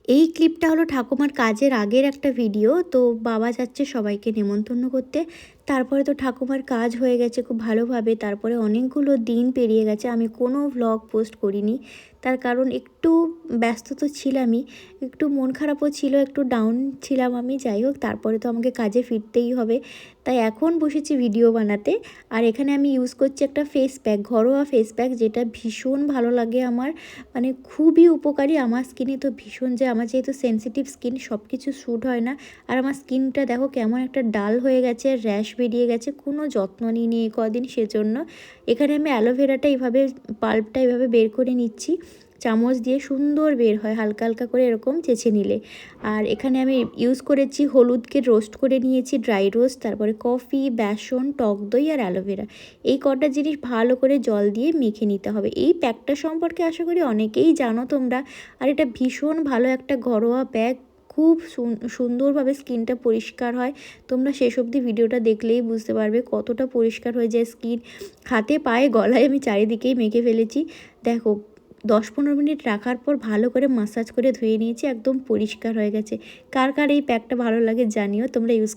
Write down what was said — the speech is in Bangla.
এই ক্লিপটা হলো ঠাকুমার কাজের আগের একটা ভিডিও। তো বাবা যাচ্ছে সবাইকে নেমন্তন্ন করতে। তারপরে তো ঠাকুমার কাজ হয়ে গেছে খুব ভালোভাবে। তারপরে অনেকগুলো দিন পেরিয়ে গেছে, আমি কোনো ভ্লগ পোস্ট করিনি। তার কারণ একটু ব্যস্ত তো ছিলামই, একটু মন খারাপও ছিল, একটু ডাউন ছিলাম আমি। যাই হোক, তারপরে তো আমাকে কাজে ফিরতেই হবে, তাই এখন বসেছি ভিডিও বানাতে। আর এখানে আমি ইউজ করছি একটা ফেস প্যাক, ঘরোয়া ফেস প্যাক, যেটা ভীষণ ভালো লাগে আমার, মানে খুবই উপকারী আমার স্কিনে। তো ভীষণ, যে আমার যেহেতু সেনসিটিভ স্কিন, সব কিছু শ্যুট হয় না। আর আমার স্কিনটা দেখো কেমন একটা ডাল হয়ে গেছে, র্যাশ বেরিয়ে গেছে, কোনো যত্ন নিইনি এই কদিন। সেজন্য এখানে আমি অ্যালোভেরাটা এইভাবে, পাল্পটা এইভাবে বের করে নিচ্ছি, চামচ দিয়ে সুন্দর বের হয় হালকা হালকা করে এরকম চেঁচে নিলে। আর এখানে আমি ইউজ করেছি হলুদকে রোস্ট করে নিয়েছি, ড্রাই রোস্ট, তারপরে কফি, বেসন, টক দই আর অ্যালোভেরা। এই কটা জিনিস ভালো করে জল দিয়ে মেখে নিতে হবে। এই প্যাকটা সম্পর্কে আশা করি অনেকেই জানো তোমরা। আর এটা ভীষণ ভালো একটা ঘরোয়া প্যাক, খুব সুন্দরভাবে স্কিনটা পরিষ্কার হয়। তোমরা শেষ অবধি ভিডিওটা দেখলেই বুঝতে পারবে কতটা পরিষ্কার হয়ে যায় স্কিন। হাতে, পায়ে, গলায় আমি চারিদিকেই মেখে ফেলেছি। দেখো, 10-15 মিনিট রাখার পর ভালো করে মাসাজ করে ধুয়ে নিয়েছি, একদম পরিষ্কার হয়ে গেছে। কার কার এই প্যাকটা ভালো লাগে জানিও, তোমরা ইউজ